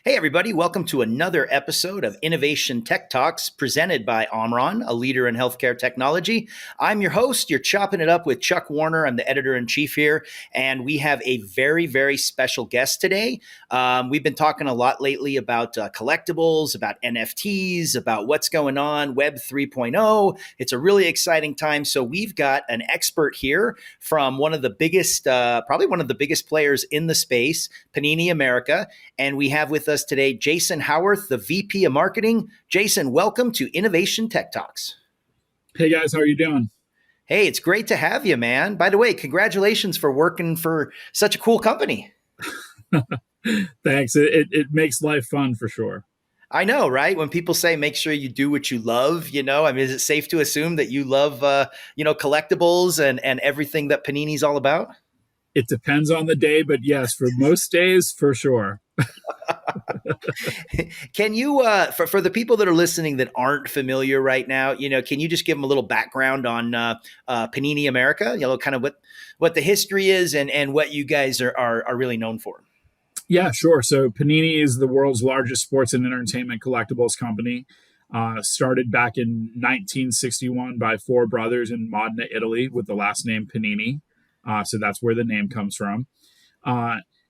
Hey, everybody, welcome to another episode of Innovation Tech Talks presented by Omron, a leader in healthcare technology. I'm your host. You're chopping it up with Chuck Warner. I'm the editor in chief here, and we have a very, very special guest today. We've been talking a lot lately about collectibles, about NFTs, about what's going on, Web 3.0. It's a really exciting time. So we've got an expert here from one of the biggest, probably one of the biggest players in the space, Panini America. And we have with us today Jason Howarth, the VP of Marketing. Jason, welcome to Innovation Tech Talks. Hey guys, how are you doing? Hey, it's great to have you, man. By the way, congratulations for working for such a cool company. Thanks. It makes life fun for sure. I know, right? When people say make sure you do what you love, I mean, is it safe to assume that you love, collectibles and everything that Panini's all about? It depends on the day, but yes, for most days, for sure. Can you, for the people that are listening that aren't familiar right now, can you just give them a little background on Panini America? Kind of what the history is and what you guys are really known for. Yeah, sure. So Panini is the world's largest sports and entertainment collectibles company. Started back in 1961 by four brothers in Modena, Italy, with the last name Panini. So that's where the name comes from.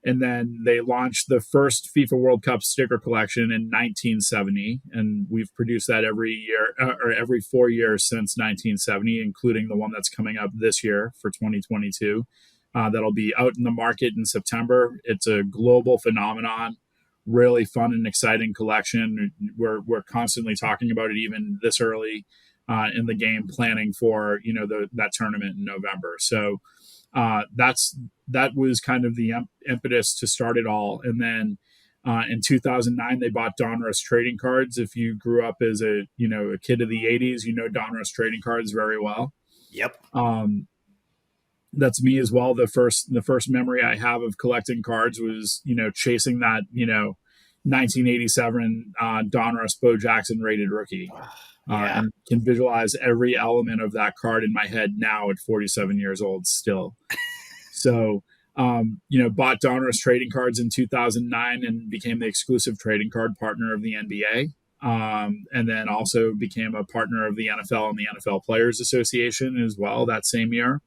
And then they launched the first FIFA World Cup sticker collection in 1970. And we've produced that every year or every 4 years since 1970, including the one that's coming up this year for 2022. That'll be out in the market in September. It's a global phenomenon, really fun and exciting collection. We're constantly talking about it even this early in the game, planning for that tournament in November. So that was kind of the impetus to start it all. And then in 2009, they bought Donruss Trading Cards. If you grew up as a kid of the 80s, Donruss Trading Cards very well. Yep. That's me as well. The first memory I have of collecting cards was, chasing that, 1987 Donruss Bo Jackson rated rookie. And can visualize every element of that card in my head now at 47 years old still. So, bought Donruss Trading Cards in 2009 and became the exclusive trading card partner of the NBA. And then also became a partner of the NFL and the NFL Players Association as well that same year.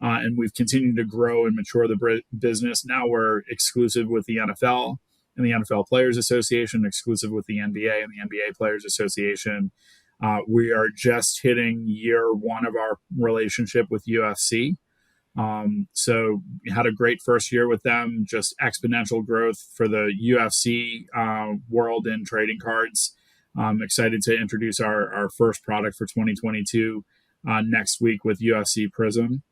And we've continued to grow and mature the business. Now we're exclusive with the NFL and the NFL Players Association, exclusive with the NBA and the NBA Players Association. We are just hitting year one of our relationship with UFC. So we had a great first year with them, just exponential growth for the UFC world in trading cards. I'm excited to introduce our first product for 2022 next week with UFC Prism.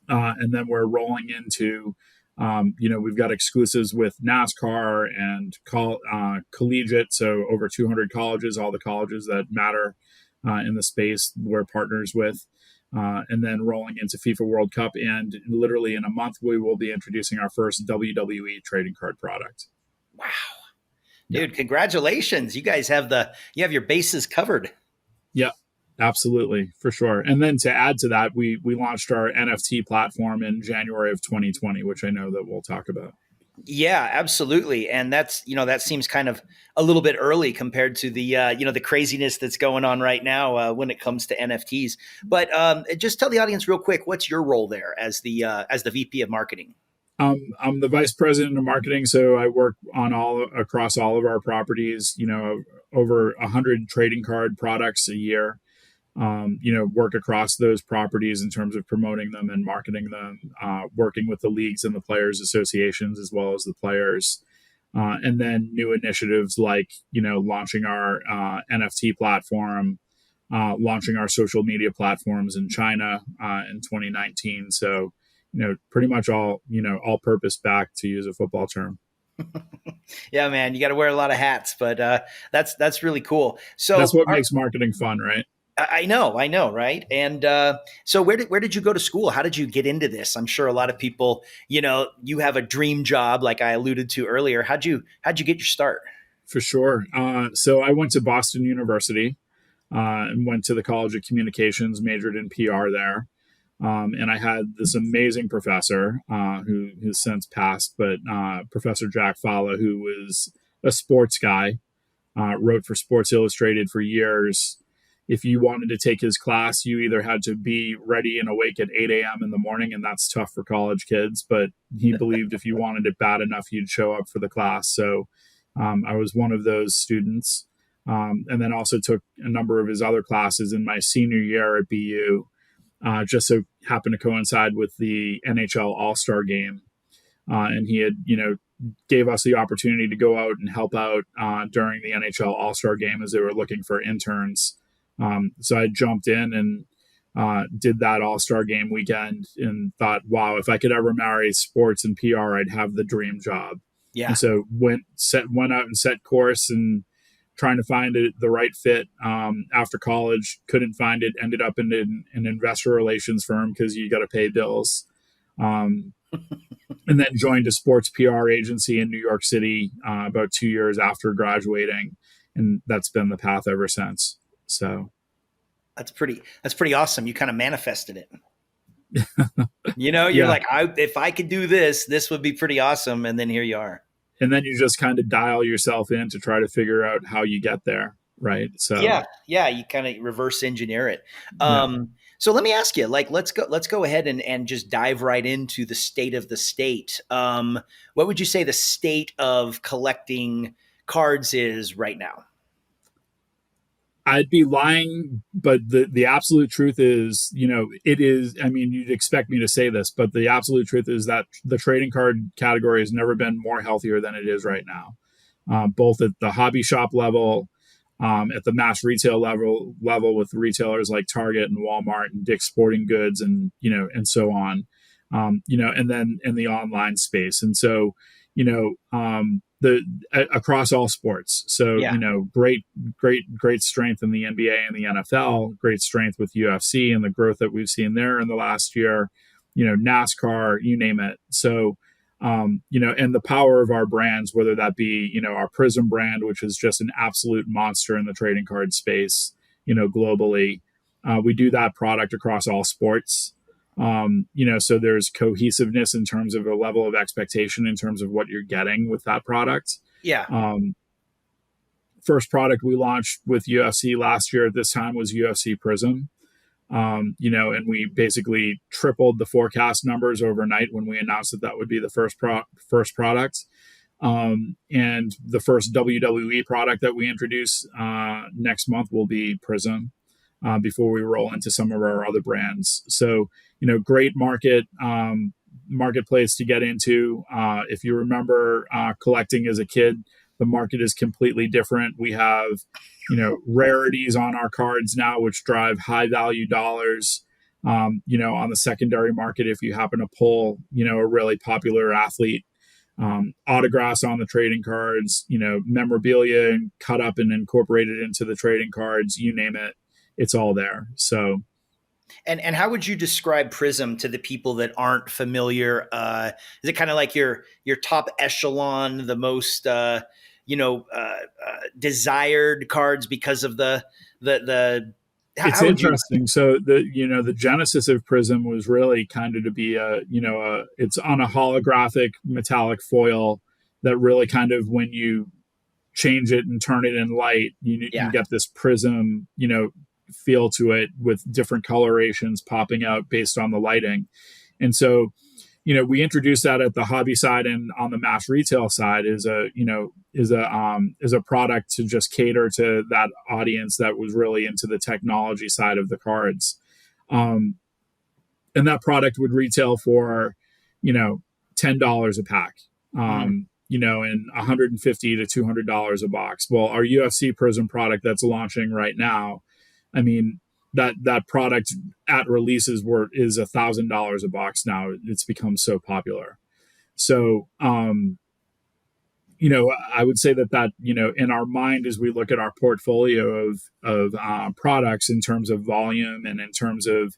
And then we're rolling into, we've got exclusives with NASCAR and collegiate. So over 200 colleges, all the colleges that matter in the space we're partners with. And then rolling into FIFA World Cup. And literally in a month, we will be introducing our first WWE trading card product. Wow. Dude, Congratulations. You guys have your bases covered. Yeah. Absolutely, for sure. And then to add to that, we launched our NFT platform in January of 2020, which I know that we'll talk about. Yeah, absolutely. And that seems kind of a little bit early compared to the, the craziness that's going on right now when it comes to NFTs. But just tell the audience real quick, what's your role there as the VP of marketing? I'm the vice president of marketing, so I work across all of our properties. Over 100 trading card products a year. Work across those properties in terms of promoting them and marketing them, working with the leagues and the players associations as well as the players. And then new initiatives like, launching our NFT platform, launching our social media platforms in China in 2019. So, pretty much all purpose back, to use a football term. Yeah, man, you got to wear a lot of hats, but that's really cool. So that's what makes marketing fun, right? I know, right? And so where did you go to school? How did you get into this? I'm sure a lot of people, you have a dream job, like I alluded to earlier. How'd you get your start? For sure. So I went to Boston University and went to the College of Communications, majored in PR there. And I had this amazing professor who's since passed, but Professor Jack Falla, who was a sports guy, wrote for Sports Illustrated for years. If you wanted to take his class, you either had to be ready and awake at 8 a.m. in the morning, and that's tough for college kids. But he believed if you wanted it bad enough, you'd show up for the class. So I was one of those students. And then also took a number of his other classes in my senior year at BU. Just so happened to coincide with the NHL All-Star game. And he had, gave us the opportunity to go out and help out during the NHL All-Star game as they were looking for interns. So I jumped in and did that All-Star game weekend and thought, wow, if I could ever marry sports and PR, I'd have the dream job. Yeah. And so went out and set course and trying to find the right fit after college. Couldn't find it. Ended up in an investor relations firm because you got to pay bills. And then joined a sports PR agency in New York City about 2 years after graduating. And that's been the path ever since. So that's pretty awesome. You kind of manifested it. You're Yeah. like, if I could do this, this would be pretty awesome. And then here you are. And then you just kind of dial yourself in to try to figure out how you get there. Right. So yeah, you kind of reverse engineer it. So let me ask you, like, let's go ahead and just dive right into the state of the state. What would you say the state of collecting cards is right now? I'd be lying, but the absolute truth is, it is, I mean, you'd expect me to say this, but the absolute truth is that the trading card category has never been more healthier than it is right now, both at the hobby shop level, at the mass retail level with retailers like Target and Walmart and Dick's Sporting Goods and, and so on, and then in the online space. And so, across all sports. So, great strength in the NBA and the NFL, great strength with UFC and the growth that we've seen there in the last year, NASCAR, you name it. So, and the power of our brands, whether that be, our Prism brand, which is just an absolute monster in the trading card space, globally. We do that product across all sports. So there's cohesiveness in terms of a level of expectation in terms of what you're getting with that product. Yeah. First product we launched with UFC last year at this time was UFC Prism. And we basically tripled the forecast numbers overnight when we announced that would be the first product. And the first WWE product that we introduce next month will be Prism. Before we roll into some of our other brands. So, great marketplace to get into. If you remember collecting as a kid, the market is completely different. We have, rarities on our cards now, which drive high value dollars. On the secondary market, if you happen to pull, a really popular athlete, autographs on the trading cards, memorabilia and cut up and incorporated into the trading cards, you name it. It's all there. So, and how would you describe Prism to the people that aren't familiar? Is it kind of like your top echelon, the most desired cards because of the? It's interesting. So the genesis of Prism was really kind of to be it's on a holographic metallic foil that really kind of, when you change it and turn it in light, you get this prism, feel to it with different colorations popping out based on the lighting. And so, we introduced that at the hobby side, and on the mass retail side is a product to just cater to that audience that was really into the technology side of the cards. And that product would retail for, $10 a pack. And $150 to $200 a box. Well, our UFC Prism product that's launching right now, I mean, that product at releases is $1,000 a box now. It's become so popular. So, I would say that in our mind, as we look at our portfolio of products in terms of volume and in terms of,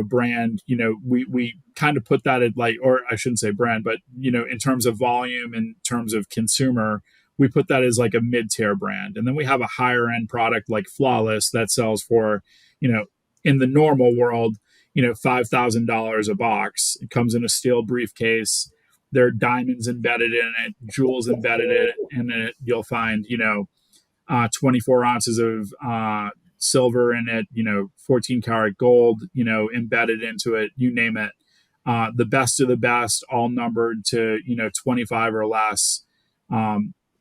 brand, we kind of put that at or I shouldn't say brand, but, in terms of volume, in terms of consumer, we put that as like a mid-tier brand. And then we have a higher end product like Flawless that sells for, in the normal world, $5,000 a box. It comes in a steel briefcase. there are diamonds embedded in it, jewels embedded in it. You'll find, 24 ounces of silver in it, 14 karat gold, embedded into it, you name it. The best of the best, all numbered to, 25 or less.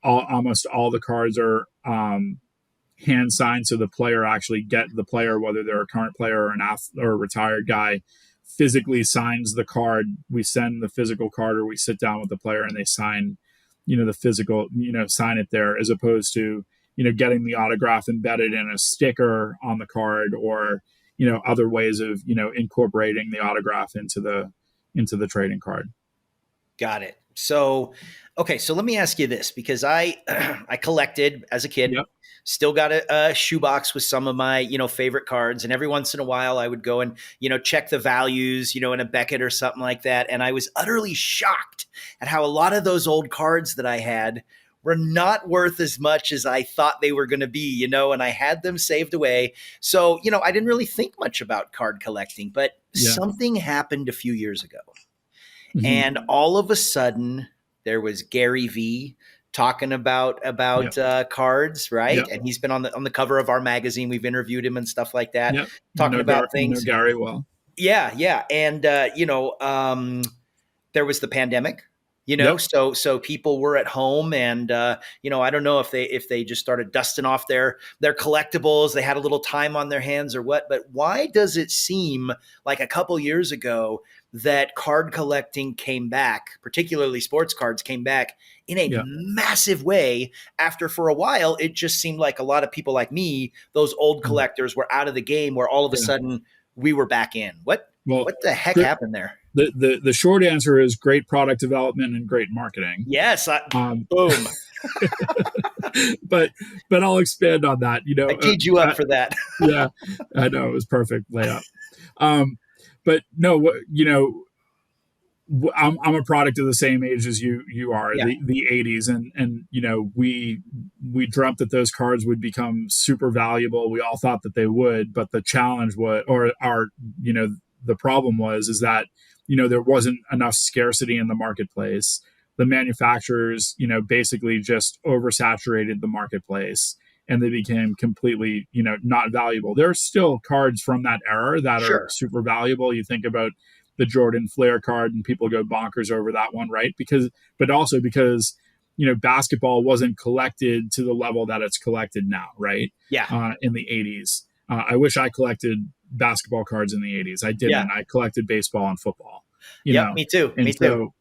Almost all the cards are hand signed, so the player actually the player, whether they're a current player or or a retired guy, physically signs the card. We send the physical card, or we sit down with the player and they sign, the physical, sign it there, as opposed to, getting the autograph embedded in a sticker on the card, or, other ways of, incorporating the autograph into the trading card. Got it. So, okay. So let me ask you this, because I I collected as a kid. Yep. Still got a shoebox with some of my, favorite cards. And every once in a while I would go and, check the values, in a Beckett or something like that. And I was utterly shocked at how a lot of those old cards that I had were not worth as much as I thought they were going to be, and I had them saved away. So, I didn't really think much about card collecting, but something happened a few years ago. Mm-hmm. And all of a sudden there was Gary V talking about cards, right? Yep. And he's been on the cover of our magazine. We've interviewed him and stuff like that, talking about things. Gary well. Yeah. And there was the pandemic, so people were at home, and I don't know if they just started dusting off their collectibles. They had a little time on their hands or what, but why does it seem like a couple years ago that card collecting came back, particularly sports cards came back in a massive way, after for a while it just seemed like a lot of people like me, those old collectors, were out of the game, where all of a sudden we were back in? What the heck happened there? The short answer is great product development and great marketing. Yes. Boom. but I'll expand on that. I teed you up for that. Yeah, I know, it was perfect layup. But no, I'm a product of the same age as you are, the 80s, and we dreamt that those cards would become super valuable. We all thought that they would, but the challenge was, the problem is that there wasn't enough scarcity in the marketplace. The manufacturers basically just oversaturated the marketplace, and they became completely not valuable. There are still cards from that era that are super valuable. You think about the Jordan Flair card, and people go bonkers over that one, right? But also because basketball wasn't collected to the level that it's collected now, right? Yeah. In the 80s, I wish I collected basketball cards in the 80s. I didn't. Yeah. I collected baseball and football. Me too. Me too.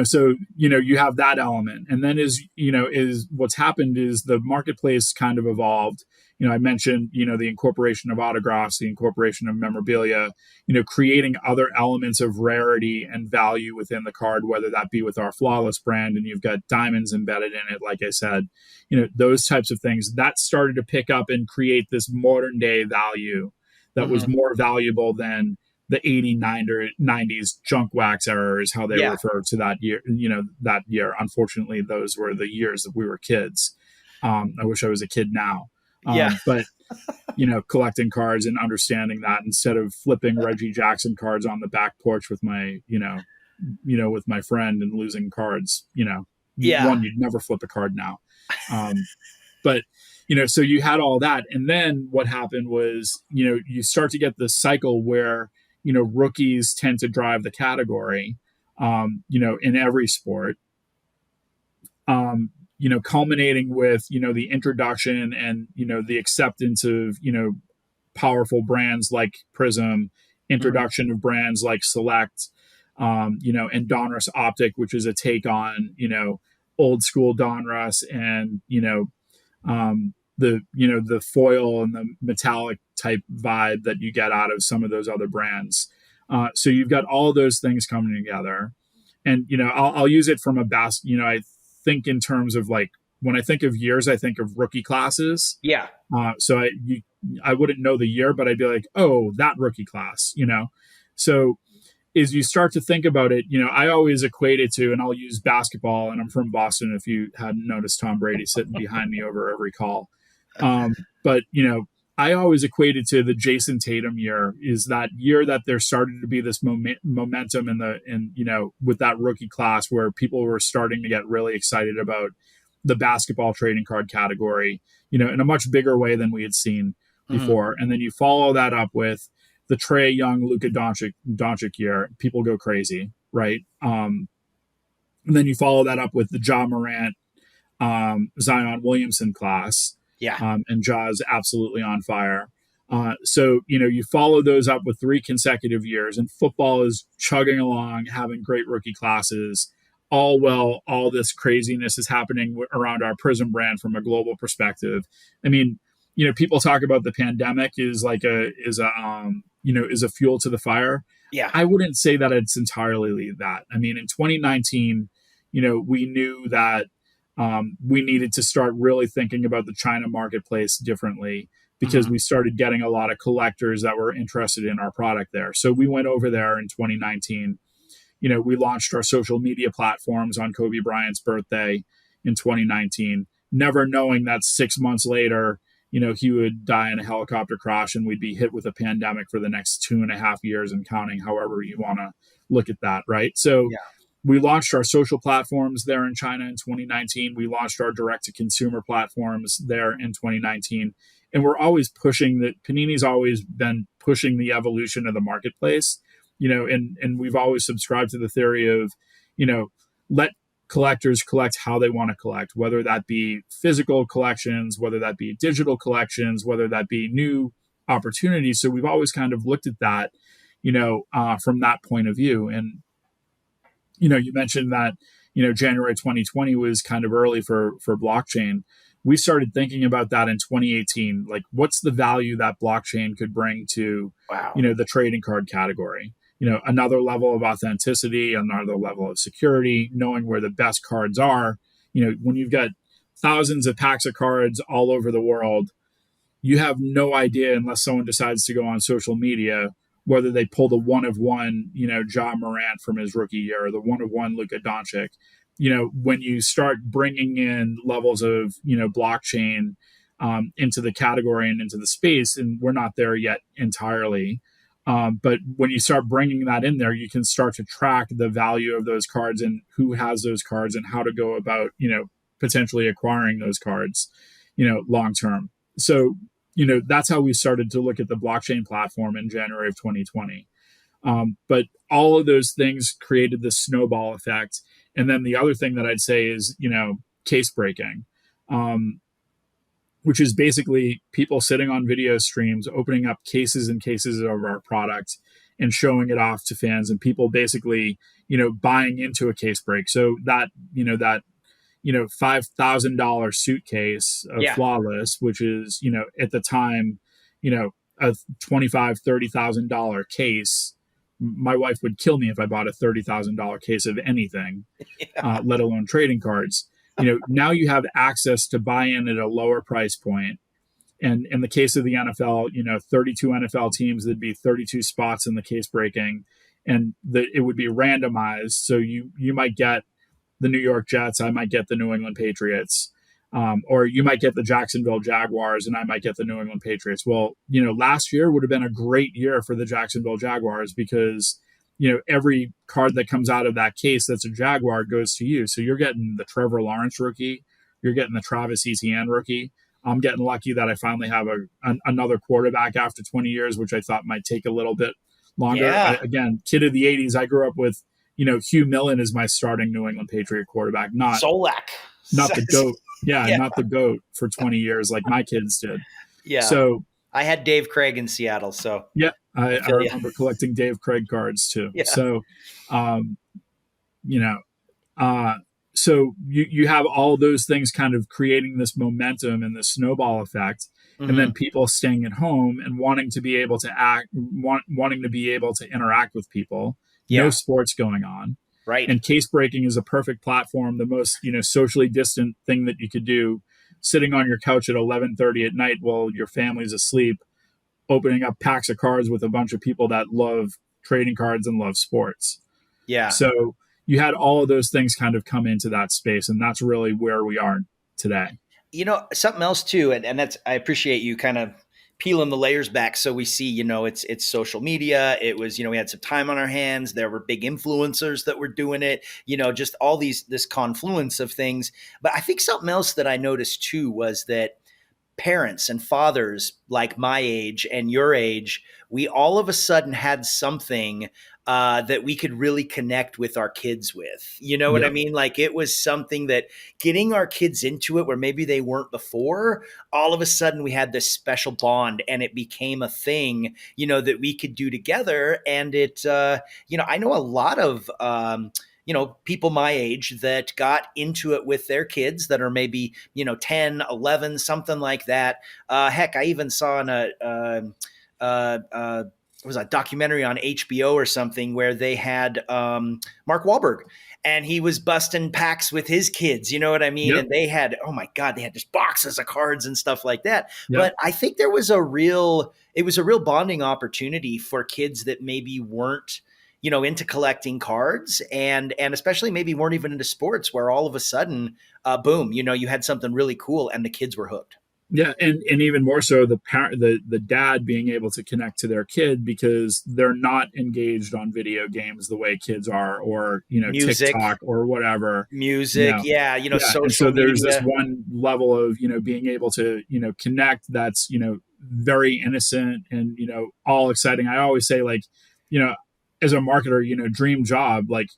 So you have that element, and then is what's happened is the marketplace kind of evolved. I mentioned the incorporation of autographs, the incorporation of memorabilia, creating other elements of rarity and value within the card, whether that be with our Flawless brand, and you've got diamonds embedded in it, like I said, those types of things that started to pick up and create this modern day value that was more valuable than the 90s junk wax era is how they refer to that year. That year. Unfortunately, those were the years that we were kids. I wish I was a kid now. But collecting cards and understanding that, instead of flipping Reggie Jackson cards on the back porch with my, with my friend and losing cards, one, you'd never flip a card now. But so you had all that, and then what happened was, you start to get this cycle where rookies tend to drive the category, in every sport, culminating with, the introduction and, the acceptance of, powerful brands like Prism, introduction of brands like Select, and Donruss Optic, which is a take on, old school Donruss, and, the foil and the metallic type vibe that you get out of some of those other brands. So you've got all those things coming together, and I'll use it from a I think in terms of, like, when I think of years, I think of rookie classes. Yeah. So I wouldn't know the year, but I'd be like, oh, that rookie class. So as you start to think about it, I always equate it to, and I'll use basketball, and I'm from Boston, if you hadn't noticed Tom Brady sitting behind me over every call. But I always equated to the Jason Tatum year, is that year that there started to be this momentum with that rookie class where people were starting to get really excited about the basketball trading card category, in a much bigger way than we had seen before. And then you follow that up with the Trae Young, Luka Doncic year, people go crazy, right? And then you follow that up with the Ja Morant, Zion Williamson class. Yeah. And Ja is absolutely on fire. So, you follow those up with 3 consecutive years, and football is chugging along, having great rookie classes. All this craziness is happening around our Prism brand from a global perspective. I mean, people talk about the pandemic is a fuel to the fire. Yeah. I wouldn't say that it's entirely that. I mean, in 2019, we knew that we needed to start really thinking about the China marketplace differently, because we started getting a lot of collectors that were interested in our product there. So we went over there in 2019. We launched our social media platforms on Kobe Bryant's birthday in 2019, never knowing that 6 months later, he would die in a helicopter crash and we'd be hit with a pandemic for the next 2.5 years and counting, however you want to look at that, right? So we launched our social platforms there in China in 2019. We launched our direct-to-consumer platforms there in 2019. And we're always pushing that. Panini's always been pushing the evolution of the marketplace, and we've always subscribed to the theory of, let collectors collect how they want to collect, whether that be physical collections, whether that be digital collections, whether that be new opportunities. So we've always kind of looked at that, from that point of view. And, you mentioned that, January 2020 was kind of early for blockchain. We started thinking about that in 2018. Like, what's the value that blockchain could bring to, the trading card category? Another level of authenticity, another level of security, knowing where the best cards are. When you've got thousands of packs of cards all over the world, you have no idea, unless someone decides to go on social media, whether they pull the one of one, Ja Morant from his rookie year, or the one of one Luka Doncic. When you start bringing in levels of, blockchain into the category and into the space, and we're not there yet entirely. But when you start bringing that in there, you can start to track the value of those cards and who has those cards and how to go about, potentially acquiring those cards, long term. So, that's how we started to look at the blockchain platform in January of 2020. But all of those things created this snowball effect. And then the other thing that I'd say is, case breaking, which is basically people sitting on video streams, opening up cases and cases of our product and showing it off to fans, and people basically, buying into a case break. So that $5,000 suitcase of Flawless, which is, at the time, a $25,000, $30,000 case. My wife would kill me if I bought a $30,000 case of anything, let alone trading cards. Now you have access to buy in at a lower price point. And in the case of the NFL, 32 NFL teams, there'd be 32 spots in the case breaking, and it would be randomized. So you might get the New York Jets, I might get the New England Patriots, or you might get the Jacksonville Jaguars and I might get the New England Patriots. Well, last year would have been a great year for the Jacksonville Jaguars because, every card that comes out of that case that's a Jaguar goes to you. So you're getting the Trevor Lawrence rookie, you're getting the Travis Etienne rookie. I'm getting lucky that I finally have another quarterback after 20 years, which I thought might take a little bit longer. Yeah. Again, kid of the 80s, I grew up with, Hugh Millen is my starting New England Patriot quarterback, not the GOAT. Yeah, not the GOAT for 20 years like my kids did. Yeah. So I had Dave Craig in Seattle. So yeah, I remember collecting Dave Craig cards too. Yeah. So, so you have all those things kind of creating this momentum and this snowball effect. And then people staying at home and wanting to be able to wanting to be able to interact with people. No sports going on. Right. And case breaking is a perfect platform, the most, socially distant thing that you could do, sitting on your couch at 11:30 at night while your family's asleep, opening up packs of cards with a bunch of people that love trading cards and love sports. Yeah. So you had all of those things kind of come into that space, and that's really where we are today. Something else too, and that's, I appreciate you kind of peeling the layers back. So we see, it's social media. It was, we had some time on our hands. There were big influencers that were doing it, just all this confluence of things. But I think something else that I noticed too was that parents and fathers like my age and your age, we all of a sudden had something that we could really connect with our kids with. You know what I Yep. mean? Like it was something that getting our kids into it where maybe they weren't before, all of a sudden we had this special bond and it became a thing, that we could do together. And it, I know a lot of, people my age that got into it with their kids that are maybe, 10, 11, something like that. Heck, I even saw in it was a documentary on HBO or something where they had Mark Wahlberg and he was busting packs with his kids. You know what I mean? Yep. And they had, oh my God, they had just boxes of cards and stuff like that. Yep. But I think it was a real bonding opportunity for kids that maybe weren't, into collecting cards and especially maybe weren't even into sports, where all of a sudden, boom, you had something really cool and the kids were hooked. Yeah, and even more so the parent, the dad being able to connect to their kid because they're not engaged on video games the way kids are, or Music. TikTok or whatever. Music, yeah, social and so there's this one level of being able to connect that's very innocent and all exciting. I always say, like, as a marketer, dream job, like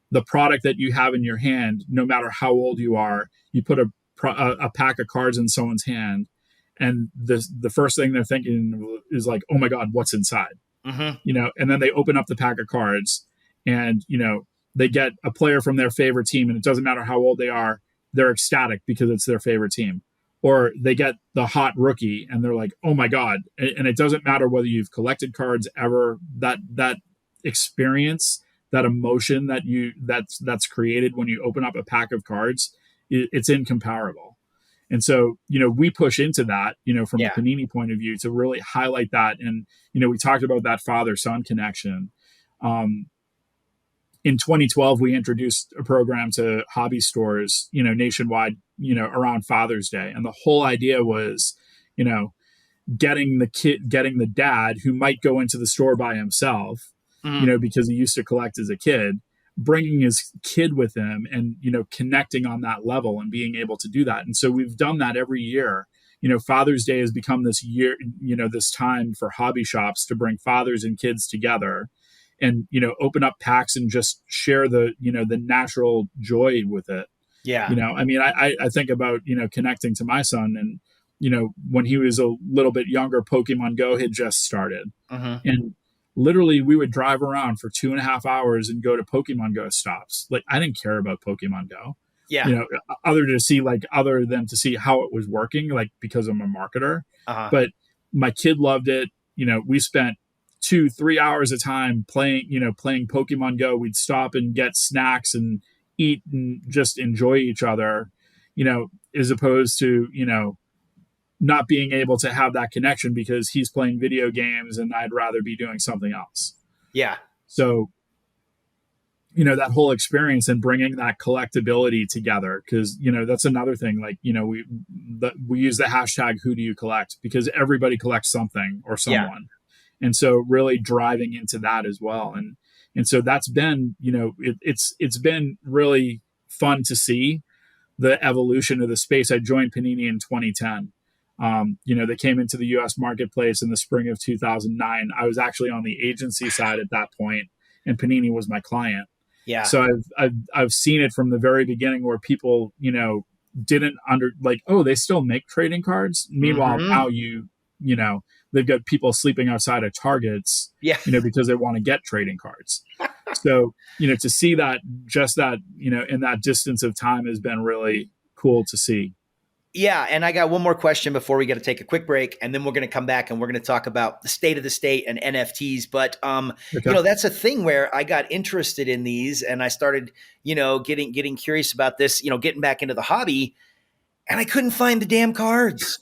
the product that you have in your hand, no matter how old you are, you put a pack of cards in someone's hand, and the first thing they're thinking is like, oh my God, what's inside? Mm-hmm. And then they open up the pack of cards and they get a player from their favorite team, and it doesn't matter how old they are, they're ecstatic because it's their favorite team. Or they get the hot rookie and they're like, oh my God. And it doesn't matter whether you've collected cards ever, that experience, that emotion that's created when you open up a pack of cards, it's incomparable. And so, we push into that, from a Panini point of view to really highlight that. And, we talked about that father-son connection. In 2012, we introduced a program to hobby stores, nationwide, around Father's Day. And the whole idea was, getting the dad who might go into the store by himself, because he used to collect as a kid, bringing his kid with him and, connecting on that level and being able to do that. And so we've done that every year. Father's Day has become this year, this time for hobby shops to bring fathers and kids together and, open up packs and just share the natural joy with it. Yeah. I mean, I think about, connecting to my son, and, when he was a little bit younger, Pokemon Go had just started. And literally we would drive around for 2.5 hours and go to Pokemon Go stops. Like, I didn't care about Pokemon Go. Yeah. Other than to see how it was working, like, because I'm a marketer. But my kid loved it. We spent 2-3 hours a time playing Pokemon Go. We'd stop and get snacks and eat and just enjoy each other, as opposed to, not being able to have that connection because he's playing video games and I'd rather be doing something else. Yeah. So, that whole experience and bringing that collectability together, because, that's another thing. Like, we use the hashtag who do you collect, because everybody collects something or someone. Yeah. And so really driving into that as well. And so that's been, it's been really fun to see the evolution of the space. I joined Panini in 2010. They came into the U.S. marketplace in the spring of 2009. I was actually on the agency side at that point, and Panini was my client. Yeah. So I've seen it from the very beginning where people, didn't oh, they still make trading cards. Meanwhile, now they've got people sleeping outside of Targets, because they want to get trading cards. So, to see that, just that, in that distance of time has been really cool to see. Yeah. And I got one more question before we got to take a quick break, and then we're going to come back and we're going to talk about the state of the state and NFTs. But, okay. That's a thing where I got interested in these and I started, getting curious about this, getting back into the hobby, and I couldn't find the damn cards.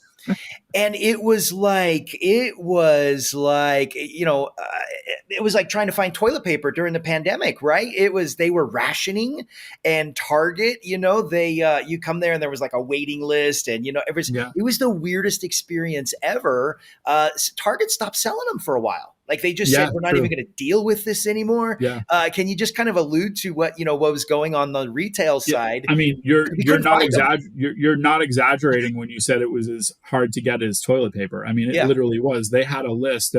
And it was like, it was like trying to find toilet paper during the pandemic, right? They were rationing, and Target, you come there and there was like a waiting list, and, Yeah. it was the weirdest experience ever. Target stopped selling them for a while. Like they just said, Yeah, we're not even true. going to deal with this anymore. Yeah. Can you just kind of allude to what was going on the retail Yeah, side? I mean, We couldn't find them. you're not exaggerating when you said it was as hard to get as toilet paper. I mean, it Yeah, literally was. They had a list.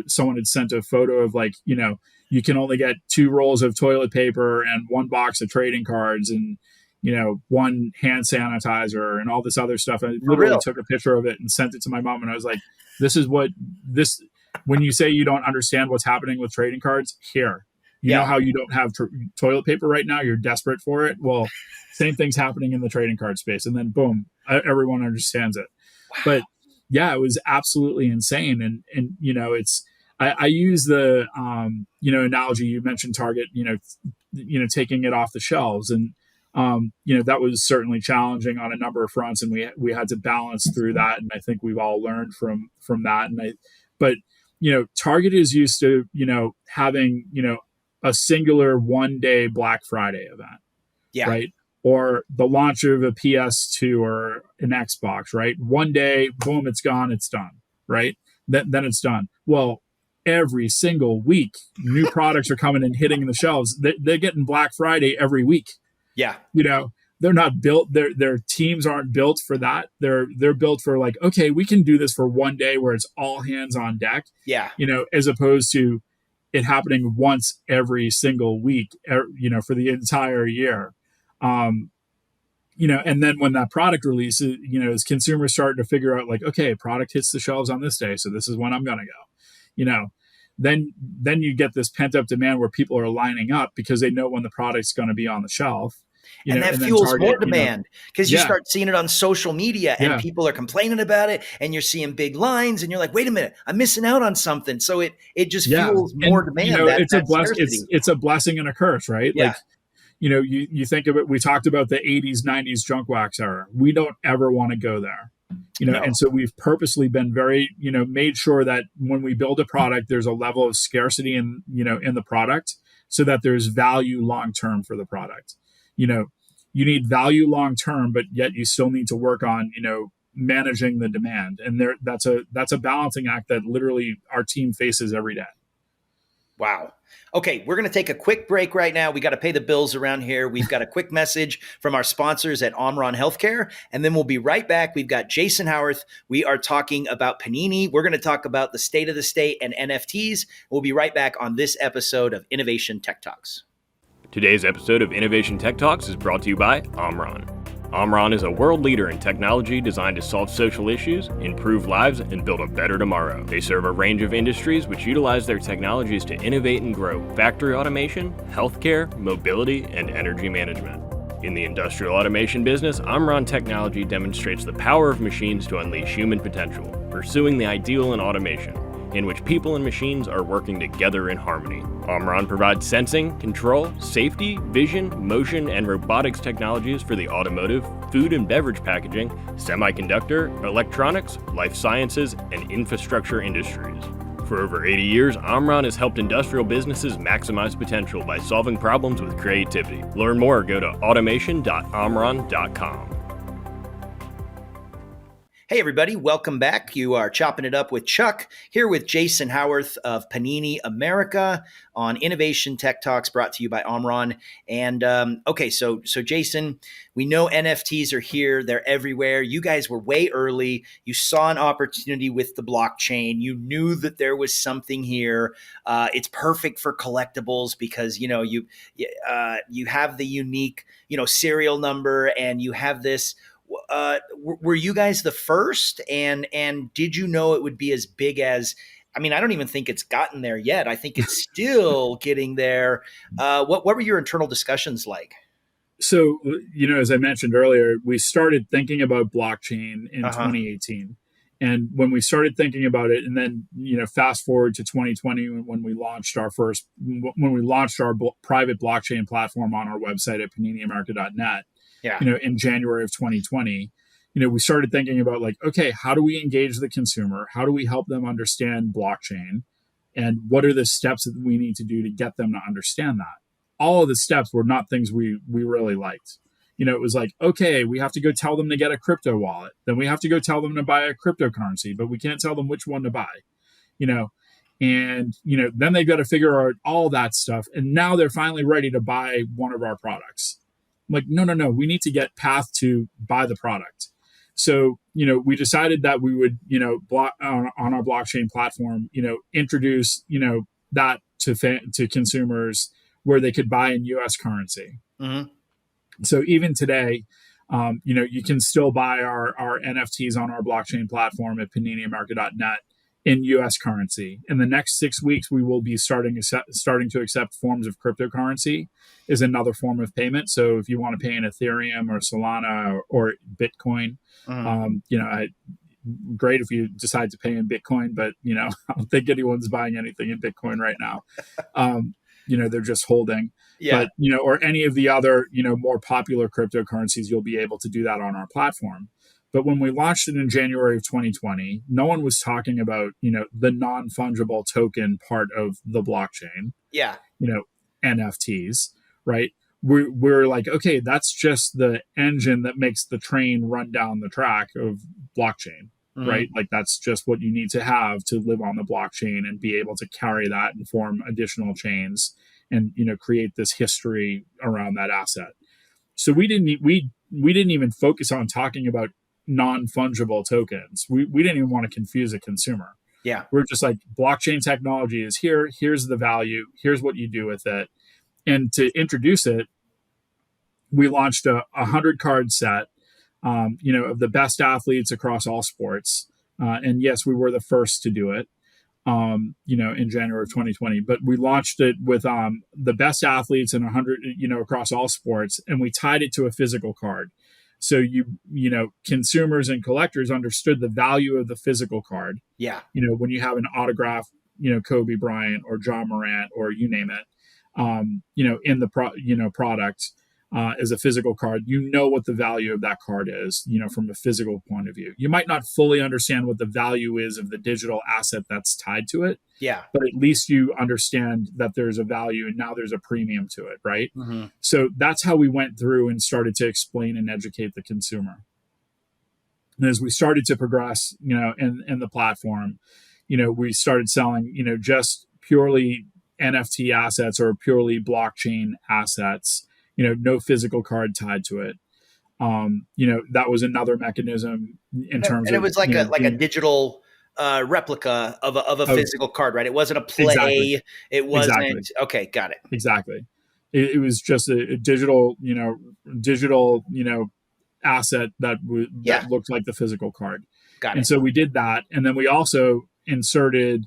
Someone had sent a photo of, like, you can only get 2 rolls of toilet paper and 1 box of trading cards, and 1 hand sanitizer and all this other stuff. I for literally real. took a picture of it and sent it to my mom, and I was like, "This is what this." When you say you don't understand what's happening with trading cards, here. You know Yeah. how you don't have toilet paper right now? You're desperate for it. Well, same thing's happening in the trading card space. And then boom, everyone understands it. Wow. But yeah, it was absolutely insane. And I use the, analogy. You mentioned Target, taking it off the shelves. And, that was certainly challenging on a number of fronts. And we had to balance through that. And I think we've all learned from that. But, Target is used to, having, a singular 1-day Black Friday event, Yeah. right? Or the launch of a PS2 or an Xbox, right? 1 day, boom, it's gone, it's done, right? Then it's done. Well, every single week, new products are coming and hitting the shelves. They're getting Black Friday every week. Yeah. They're not built. Their teams aren't built for that. They're built for, like, okay, we can do this for 1 day where it's all hands on deck. Yeah. As opposed to it happening once every single week, for the entire year. And then when that product releases, as consumers start to figure out, like, okay, product hits the shelves on this day, so this is when I'm going to go, then you get this pent up demand where people are lining up because they know when the product's going to be on the shelf. And that And then fuels Target, more demand because you yeah, start seeing it on social media and yeah, people are complaining about it, and you're seeing big lines and you're like, wait a minute, I'm missing out on something. So it just yeah. fuels And, more demand, that scarcity. it's a blessing and a curse, right? Yeah. Like, you think of it, we talked about the 80s, 90s junk wax era. We don't ever want to go there. No. And so we've purposely been very, made sure that when we build a product, there's a level of scarcity in the product, so that there's value long term for the product. You need value long term, but yet you still need to work on, managing the demand. And that's a balancing act that literally our team faces every day. Wow. Okay, we're going to take a quick break right now. We got to pay the bills around here. We've got a quick message from our sponsors at Omron Healthcare, and then we'll be right back. We've got Jason Howarth. We are talking about Panini. We're going to talk about the state of the state and NFTs. We'll be right back on this episode of Innovation Tech Talks. Today's episode of Innovation Tech Talks is brought to you by Omron. Omron is a world leader in technology designed to solve social issues, improve lives, and build a better tomorrow. They serve a range of industries which utilize their technologies to innovate and grow: factory automation, healthcare, mobility, and energy management. In the industrial automation business, Omron technology demonstrates the power of machines to unleash human potential, pursuing the ideal in automation, in which people and machines are working together in harmony. Omron provides sensing, control, safety, vision, motion, and robotics technologies for the automotive, food and beverage packaging, semiconductor, electronics, life sciences, and infrastructure industries. For over 80 years, Omron has helped industrial businesses maximize potential by solving problems with creativity. Learn more, go to automation.omron.com. Hey, everybody. Welcome back. You are chopping it up with Chuck, here with Jason Howarth of Panini America on Innovation Tech Talks, brought to you by Omron. And okay, so Jason, we know NFTs are here. They're everywhere. You guys were way early. You saw an opportunity with the blockchain. You knew that there was something here. It's perfect for collectibles because, you have the unique, serial number, and you have this. Were you guys the first, and did you know it would be as big as? I mean, I don't even think it's gotten there yet. I think it's still getting there. What were your internal discussions like? So, as I mentioned earlier, we started thinking about blockchain in 2018. And when we started thinking about it, and then, fast forward to 2020, when we launched our private blockchain platform on our website at paniniamerica.net, Yeah. In January of 2020, we started thinking about like, okay, how do we engage the consumer? How do we help them understand blockchain? And what are the steps that we need to do to get them to understand that? All of the steps were not things we really liked. It was like, okay, we have to go tell them to get a crypto wallet. Then we have to go tell them to buy a cryptocurrency, but we can't tell them which one to buy, and, then they've got to figure out all that stuff. And now they're finally ready to buy one of our products. I'm like, no, we need to get path to buy the product. So, we decided that we would, on our blockchain platform, introduce, that to consumers where they could buy in US currency. Mm-hmm. So even today, you can still buy our NFTs on our blockchain platform at paniniamerica.net in US currency. In the next 6 weeks, we will be starting to accept forms of cryptocurrency as another form of payment. So if you want to pay in Ethereum or Solana or Bitcoin, great if you decide to pay in Bitcoin, but I don't think anyone's buying anything in Bitcoin right now. They're just holding. Yeah. But, or any of the other, more popular cryptocurrencies, you'll be able to do that on our platform. But when we launched it in January of 2020, no one was talking about, the non-fungible token part of the blockchain. Yeah. NFTs, right? We're like, okay, that's just the engine that makes the train run down the track of blockchain, right? Like that's just what you need to have to live on the blockchain and be able to carry that and form additional chains and, create this history around that asset. So we didn't even focus on talking about non-fungible tokens. We didn't even want to confuse a consumer. Yeah. We're just like, blockchain technology is here. Here's the value. Here's what you do with it. And to introduce it, we launched a 100-card set, of the best athletes across all sports. And yes, we were the first to do it, in January of 2020. But we launched it with the best athletes in 100, across all sports. And we tied it to a physical card. So consumers and collectors understood the value of the physical card. Yeah. When you have an autograph, Kobe Bryant or John Morant or you name it, in the product as a physical card, what the value of that card is, from a physical point of view. You might not fully understand what the value is of the digital asset that's tied to it. Yeah. But at least you understand that there's a value and now there's a premium to it, right? Mm-hmm. So that's how we went through and started to explain and educate the consumer. And as we started to progress, in the platform, we started selling, just purely NFT assets or purely blockchain assets, no physical card tied to it. That was another mechanism in terms of. And it was like a digital replica of a physical card, right? It wasn't a play. Exactly. It wasn't. Exactly. Okay, got it. Exactly. It was just a digital, asset that looked like the physical card. Got it. And so we did that, and then we also inserted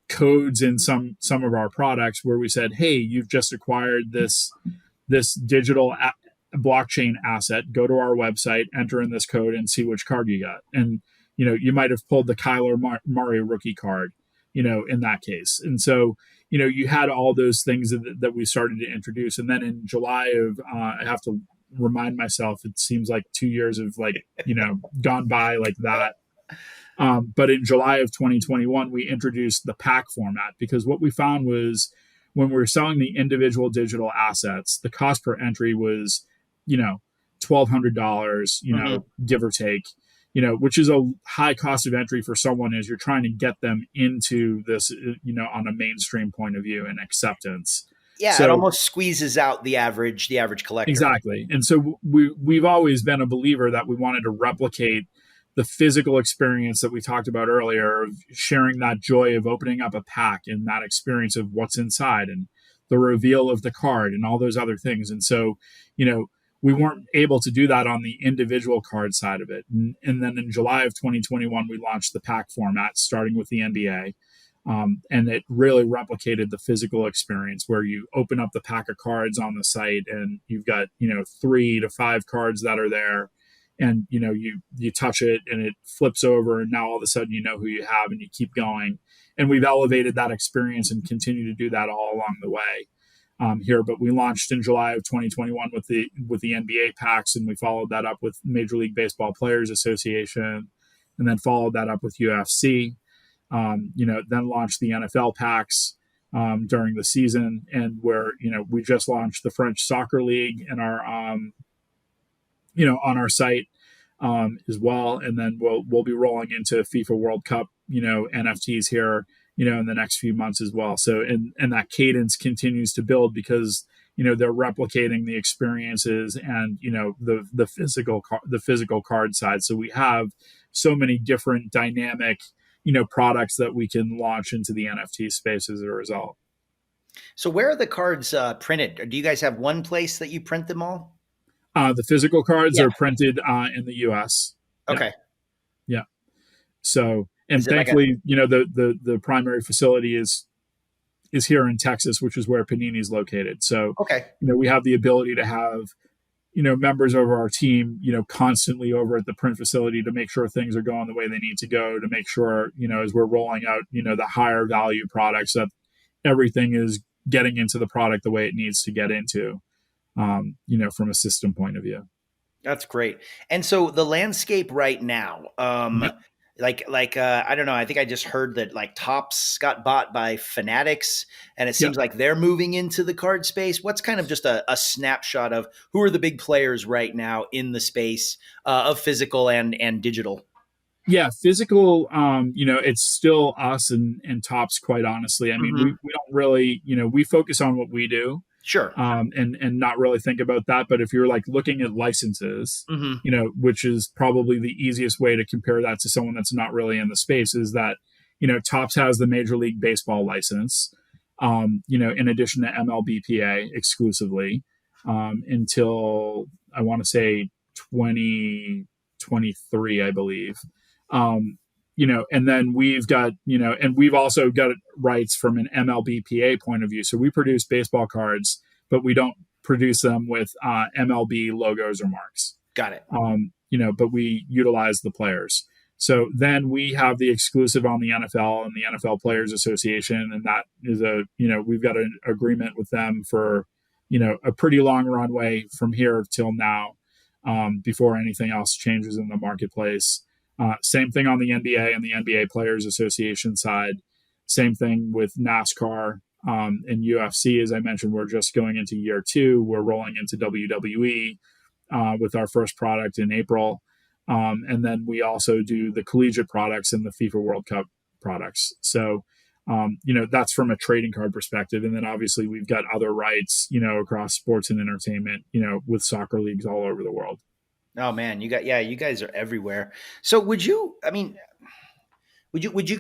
codes in some of our products where we said, hey, you've just acquired this digital blockchain asset. Go to our website, enter in this code, and see which card you got. And you might have pulled the Kyler Murray rookie card, in that case. And so you had all those things that we started to introduce. And then in July of I have to remind myself, it seems like 2 years have gone by like that. But in July of 2021, we introduced the Pac format, because what we found was when we were selling the individual digital assets, the cost per entry was, $1,200, give or take, which is a high cost of entry for someone as you're trying to get them into this, on a mainstream point of view and acceptance. Yeah, so, it almost squeezes out the average collector. Exactly. And so we've always been a believer that we wanted to replicate the physical experience that we talked about earlier, of sharing that joy of opening up a pack and that experience of what's inside and the reveal of the card and all those other things. And so, we weren't able to do that on the individual card side of it. And then in July of 2021, we launched the Pac format, starting with the NBA. And it really replicated the physical experience where you open up the pack of cards on the site and you've got, 3 to 5 cards that are there. And, you touch it and it flips over, and now all of a sudden you know who you have and you keep going. And we've elevated that experience and continue to do that all along the way. here, but we launched in July of 2021 with the NBA packs, and we followed that up with Major League Baseball Players Association, and then followed that up with UFC. Then launched the NFL packs during the season, and where we just launched the French Soccer League in our on our site as well, and then we'll be rolling into FIFA World Cup NFTs here in the next few months as well. So and that cadence continues to build because they're replicating the experiences and the physical card side. So we have so many different dynamic products that we can launch into the NFT space as a result. So where are the cards printed? Do you guys have one place that you print them all? The physical cards are printed in the US. Okay. Yeah. So, and thankfully, the primary facility is here in Texas, which is where Panini is located. So, we have the ability to have, members of our team, constantly over at the print facility to make sure things are going the way they need to go, to make sure, as we're rolling out, the higher value products, that everything is getting into the product the way it needs to get into, from a system point of view. That's great. And so the landscape right now, I don't know, I think I just heard that like Topps got bought by Fanatics, and it seems like they're moving into the card space. What's kind of just a snapshot of who are the big players right now in the space of physical and digital? Yeah, physical, it's still us and Topps, quite honestly. I mean, we don't really, we focus on what we do. Sure. And not really think about that. But if you're like looking at licenses, which is probably the easiest way to compare that to someone that's not really in the space, is that, Topps has the Major League Baseball license, in addition to MLBPA exclusively, until I want to say 2023, I believe. And then we've got, and we've also got rights from an MLBPA point of view. So we produce baseball cards, but we don't produce them with MLB logos or marks. Got it. But we utilize the players. So then we have the exclusive on the NFL and the NFL Players Association. And that is we've got an agreement with them for, a pretty long runway from here till now, before anything else changes in the marketplace. Same thing on the NBA and the NBA Players Association side. Same thing with NASCAR and UFC. As I mentioned, we're just going into year 2. We're rolling into WWE with our first product in April. And then we also do the collegiate products and the FIFA World Cup products. So, that's from a trading card perspective. And then obviously we've got other rights, across sports and entertainment, with soccer leagues all over the world. Oh man, you guys are everywhere. So would you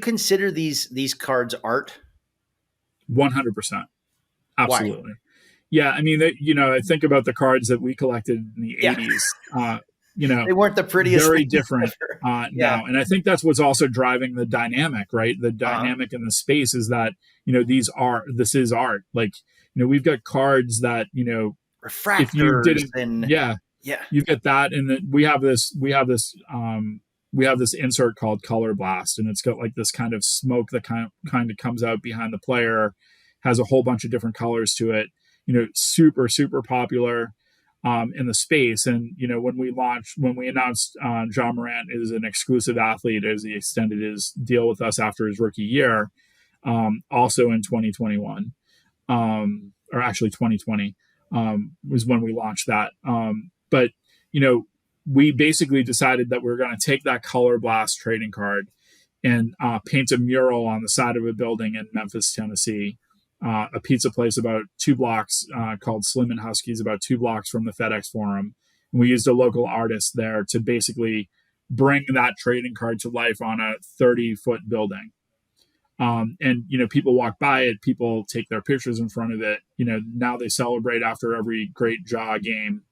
consider these cards art? 100%. Absolutely. Why? Yeah. I mean, I think about the cards that we collected in the 80s, they weren't the prettiest. Very different now. And I think that's what's also driving the dynamic, right? The dynamic in the space is that, this is art. Like, we've got cards that, refractors if you didn't, you get that. And then we have this insert called Color Blast, and it's got like this kind of smoke that kind of comes out behind the player, has a whole bunch of different colors to it, super, super popular in the space. And, when we announced John Morant is an exclusive athlete as he extended his deal with us after his rookie year, also in 2021, or actually 2020 was when we launched that. But, we basically decided that we were going to take that Color Blast trading card and paint a mural on the side of a building in Memphis, Tennessee, a pizza place about 2 blocks called Slim and Husky's, about 2 blocks from the FedEx Forum. And we used a local artist there to basically bring that trading card to life on a 30-foot building. And, people walk by it, people take their pictures in front of it. Now they celebrate after every great Jaw game,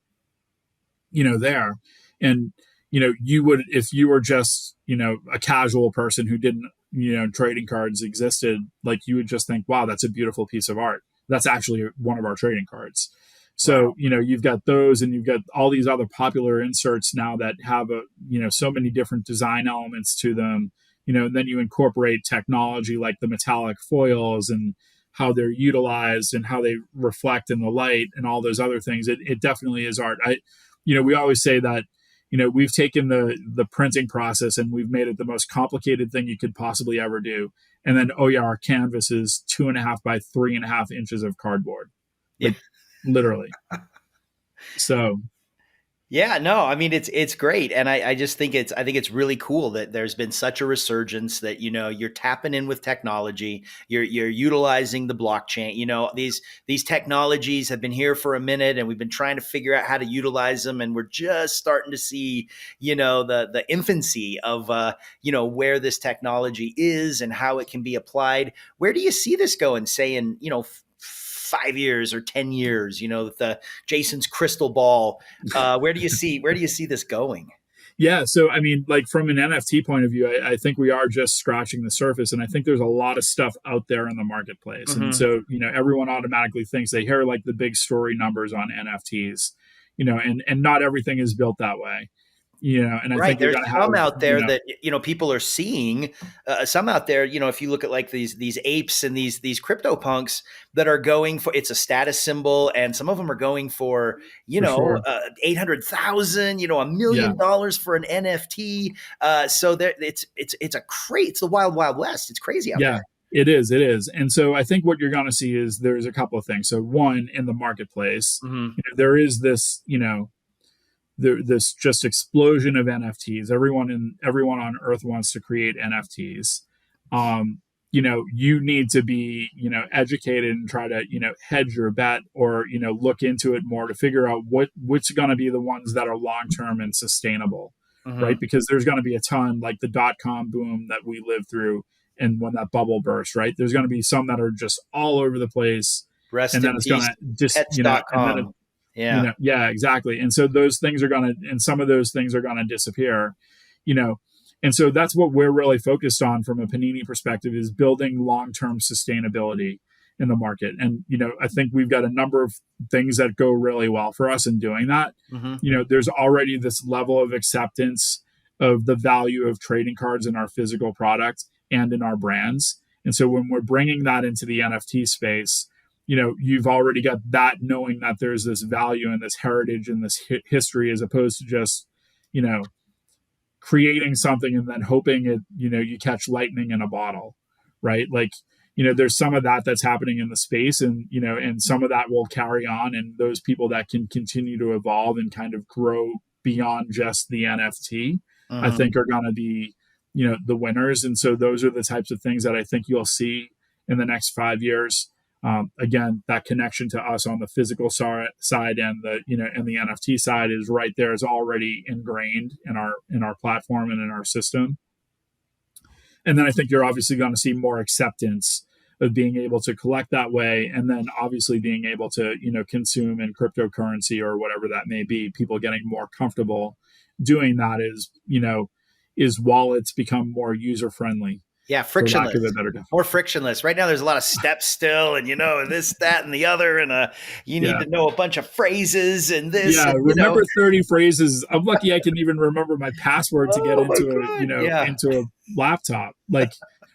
there. And, you would, if you were just, a casual person who didn't, trading cards existed, like you would just think, wow, that's a beautiful piece of art. That's actually one of our trading cards. So, wow. You've got those, and you've got all these other popular inserts now that have so many different design elements to them, and then you incorporate technology like the metallic foils and how they're utilized and how they reflect in the light and all those other things. It definitely is art. We always say that, we've taken the printing process and we've made it the most complicated thing you could possibly ever do. And then, our canvas is 2.5 by 3.5 inches of cardboard. Like, literally. So. Yeah, no, I mean, it's great. And I just think I think it's really cool that there's been such a resurgence that, you're tapping in with technology, you're utilizing the blockchain. These technologies have been here for a minute and we've been trying to figure out how to utilize them. And we're just starting to see, the infancy of, where this technology is and how it can be applied. Where do you see this going, say in, 5 years or 10 years, the Jason's crystal ball, where do you see this going? Yeah. So, I mean, like from an NFT point of view, I think we are just scratching the surface. And I think there's a lot of stuff out there in the marketplace. Mm-hmm. And so, everyone automatically thinks they hear like the big story numbers on NFTs, and not everything is built that way. And I think there's some out there that people are seeing. Some out there, if you look at like these apes and these crypto punks that are going for, it's a status symbol, and some of them are going for sure. 800,000, $1 million for an NFT. So there, it's the wild west. It's crazy out there. It is. And so I think what you're going to see is there's a couple of things. So one, in the marketplace, mm-hmm. There is this, this just explosion of NFTs. Everyone on earth wants to create NFTs. You need to be, educated and try to, hedge your bet or, look into it more to figure out what's going to be the ones that are long-term and sustainable, mm-hmm. right? Because there's going to be a ton, like the .com boom that we lived through and when that bubble burst, right? There's going to be some that are just all over the place. Rest and in then it's peace, going to just, pets.com. Yeah, exactly. And so those things are and some of those things are going to disappear, and so that's what we're really focused on from a Panini perspective is building long-term sustainability in the market. And, I think we've got a number of things that go really well for us in doing that. Mm-hmm. There's already this level of acceptance of the value of trading cards in our physical product and in our brands. And so when we're bringing that into the NFT space, you've already got that knowing that there's this value and this heritage and this history as opposed to just, creating something and then hoping it, you catch lightning in a bottle, right? Like, there's some of that that's happening in the space and, and some of that will carry on. And those people that can continue to evolve and kind of grow beyond just the NFT, I think are going to be, the winners. And so those are the types of things that I think you'll see in the next 5 years. Again, that connection to us on the physical side and the and the NFT side is right there, is already ingrained in our platform and in our system. And then I think you're obviously going to see more acceptance of being able to collect that way, and then obviously being able to consume in cryptocurrency or whatever that may be. People getting more comfortable doing that is wallets become more user friendly. Yeah, frictionless. More frictionless. Right now, there's a lot of steps still, and this, that, and the other, and you need to know a bunch of phrases and this. Yeah, and, remember 30 phrases. I'm lucky I can even remember my password to get into into a laptop. Like,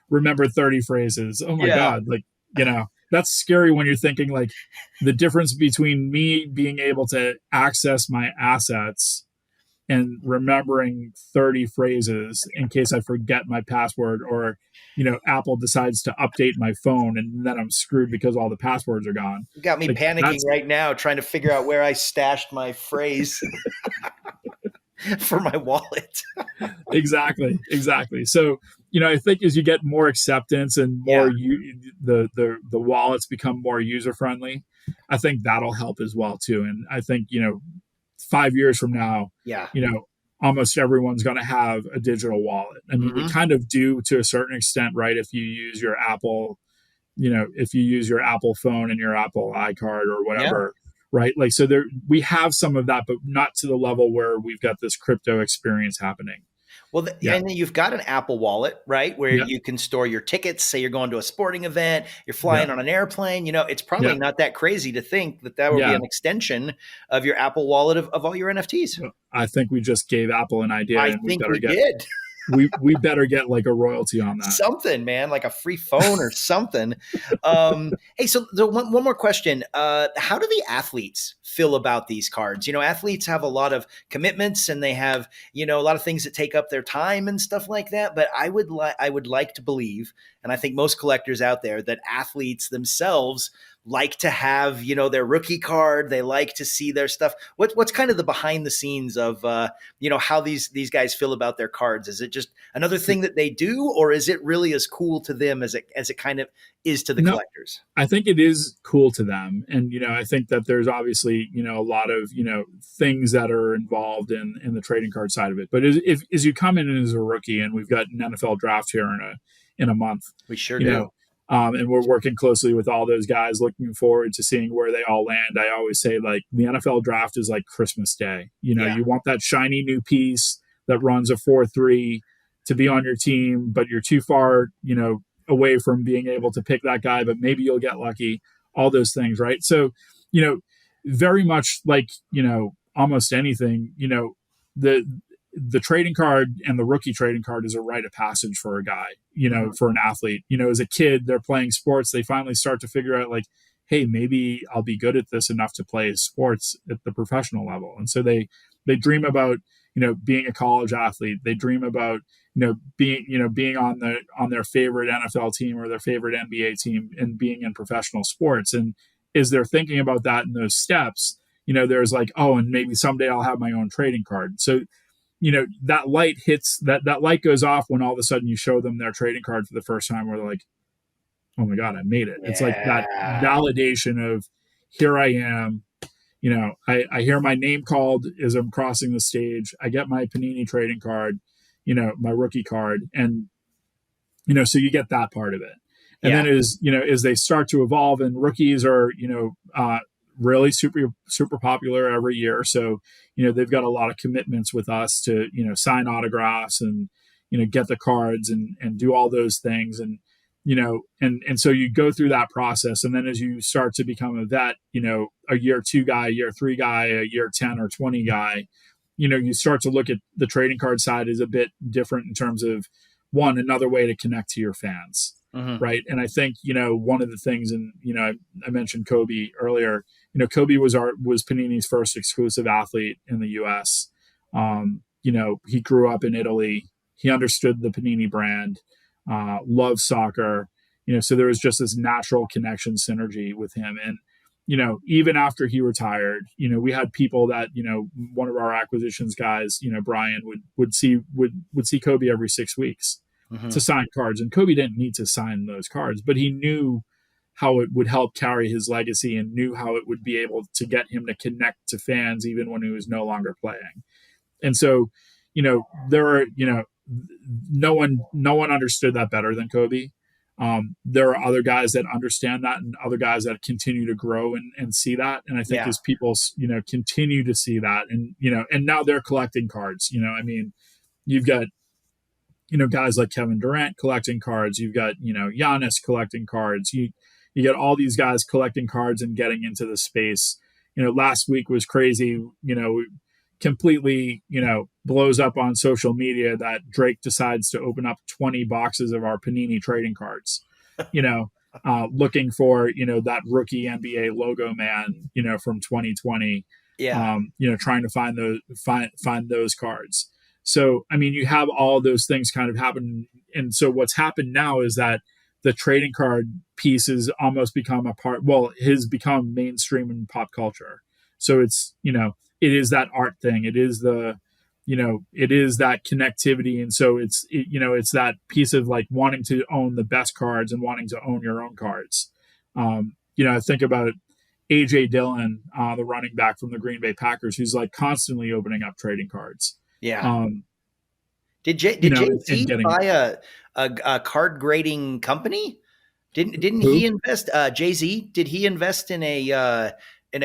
remember 30 phrases. Oh my God! Like, that's scary when you're thinking like the difference between me being able to access my assets and remembering 30 phrases in case I forget my password or, Apple decides to update my phone and then I'm screwed because all the passwords are gone. You got me panicking right now trying to figure out where I stashed my phrase for my wallet. Exactly. So, I think as you get more acceptance and more the wallets become more user-friendly, I think that'll help as well too. And I think, 5 years from now, almost everyone's going to have a digital wallet. I mean, we kind of do to a certain extent, right? If you use your Apple, if you use your Apple phone and your Apple iCard or whatever, right? Like, so we have some of that, but not to the level where we've got this crypto experience happening. Well, and then you've got an Apple Wallet, right, where you can store your tickets. Say you're going to a sporting event, you're flying on an airplane. It's probably not that crazy to think that would be an extension of your Apple Wallet of all your NFTs. I think we just gave Apple an idea. I think we did. we better get like a royalty on that. Something, man, like a free phone or something. Hey, so one more question. How do the athletes feel about these cards? Athletes have a lot of commitments and they have, a lot of things that take up their time and stuff like that. But I would like to believe, and I think most collectors out there, that athletes themselves like to have, their rookie card. They like to see their stuff. What's kind of the behind the scenes of, how these guys feel about their cards? Is it just another thing that they do, or is it really as cool to them as it kind of is to the collectors? I think it is cool to them. And, I think that there's obviously, a lot of, things that are involved in the trading card side of it. But as you come in as a rookie, and we've got an NFL draft here in a month. We sure do. And we're working closely with all those guys, looking forward to seeing where they all land. I always say, like, the NFL draft is like Christmas Day. You want that shiny new piece that runs a 4.3 to be on your team, but you're too far, away from being able to pick that guy, but maybe you'll get lucky, all those things. Right. So, very much like, almost anything, the trading card and the rookie trading card is a rite of passage for a guy, for an athlete. As a kid, they're playing sports. They finally start to figure out, like, hey, maybe I'll be good at this enough to play sports at the professional level. And so they dream about, being a college athlete. They dream about, being on their favorite NFL team or their favorite NBA team and being in professional sports. And as they're thinking about that in those steps, there's like, oh, and maybe someday I'll have my own trading card. So, that light hits, that light goes off when all of a sudden you show them their trading card for the first time, where they're like, oh my God, I made it. Yeah. It's like that validation of, here I am, I hear my name called as I'm crossing the stage. I get my Panini trading card, my rookie card. And, so you get that part of it. And then as they start to evolve, and rookies are, really super popular every year. So, they've got a lot of commitments with us to, sign autographs and, get the cards and do all those things. And, and so you go through that process. And then as you start to become a vet, a year 2 guy, year 3 guy, a year 10 or 20 guy, you start to look at the trading card side is a bit different in terms of, one, another way to connect to your fans. Mm-hmm. Right. And I think, one of the things, and, I mentioned Kobe earlier, Kobe was Panini's first exclusive athlete in the US. He grew up in Italy. He understood the Panini brand, loved soccer, so there was just this natural connection synergy with him. And, even after he retired, we had people that, one of our acquisitions guys, Brian would see Kobe every 6 weeks. Mm-hmm. To sign cards. And Kobe didn't need to sign those cards, but he knew how it would help carry his legacy and knew how it would be able to get him to connect to fans even when he was no longer playing. And so, there are, no one understood that better than Kobe. There are other guys that understand that and other guys that continue to grow and see that. And I think as people, continue to see that and, and now they're collecting cards, you've got, guys like Kevin Durant collecting cards. You've got, Giannis collecting cards. You get all these guys collecting cards and getting into the space. Last week was crazy, completely, blows up on social media that Drake decides to open up 20 boxes of our Panini trading cards, looking for, that rookie NBA logo man, from 2020, trying to find those cards. So, you have all those things kind of happen. And so what's happened now is that the trading card piece has almost become has become mainstream in pop culture. So it's, it is that art thing. It is it is that connectivity. And so it's that piece of like wanting to own the best cards and wanting to own your own cards. I think about AJ Dillon, the running back from the Green Bay Packers, who's like constantly opening up trading cards. Yeah. Did Jay-Z buy a card grading company? Didn't Who? he invest? Jay-Z, did he invest in a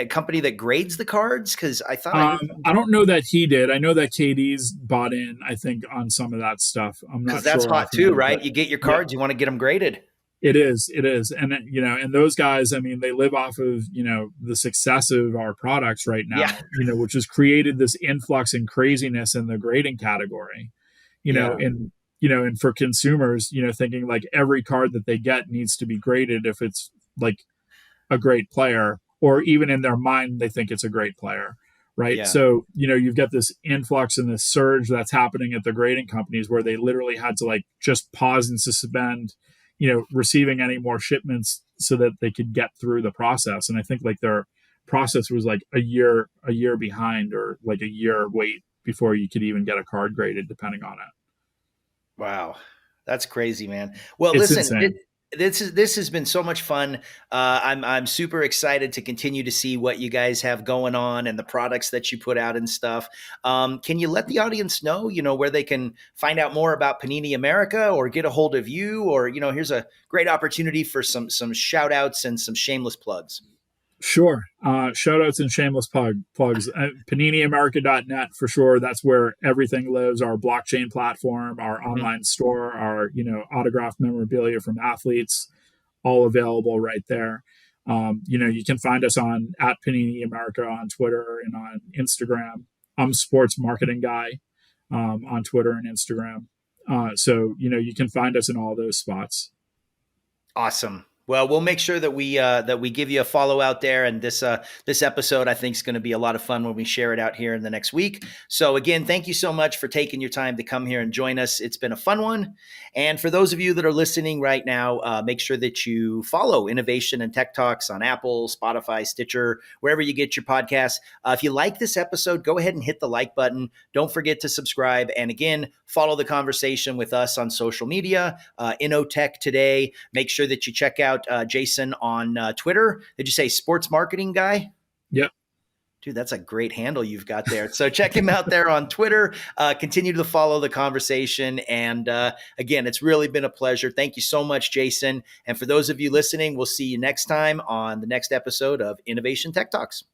company that grades the cards? Because I thought I don't know that he did. I know that KD's bought in, I think, on some of that stuff. I'm not sure. That's hot too, right? You get your cards, you want to get them graded. It is. And, and those guys, they live off of, the success of our products right now, which has created this influx and craziness in the grading category, And for consumers, thinking like every card that they get needs to be graded if it's like a great player, or even in their mind, they think it's a great player. Right. Yeah. So, you've got this influx and this surge that's happening at the grading companies where they literally had to like just pause and suspend, receiving any more shipments so that they could get through the process. And I think like their process was like a year behind, or like a year wait before you could even get a card graded, depending on it. Wow. That's crazy, man. Well, It's listen, insane. this has been so much fun. I'm super excited to continue to see what you guys have going on and the products that you put out and stuff. Can you let the audience know, where they can find out more about Panini America or get a hold of you, or, here's a great opportunity for some shout outs and some shameless plugs. Sure. Shout outs and shameless plugs. PaniniAmerica.net for sure. That's where everything lives. Our blockchain platform, our online store, our, autographed memorabilia from athletes, all available right there. You can find us on at Panini America on Twitter and on Instagram. I'm a sports marketing guy on Twitter and Instagram. So, you can find us in all those spots. Awesome. Well, we'll make sure that we give you a follow out there, and this episode I think is going to be a lot of fun when we share it out here in the next week. So again, thank you so much for taking your time to come here and join us. It's been a fun one, and for those of you that are listening right now, make sure that you follow Innovation and Tech Talks on Apple, Spotify, Stitcher, wherever you get your podcasts. If you like this episode, go ahead and hit the like button. Don't forget to subscribe, and again, follow the conversation with us on social media. InnoTech Today. Make sure that you check out Jason on Twitter. Did you say sports marketing guy? Yep. Dude, that's a great handle you've got there. So check him out there on Twitter. Continue to follow the conversation. And again, it's really been a pleasure. Thank you so much, Jason. And for those of you listening, we'll see you next time on the next episode of Innovation Tech Talks.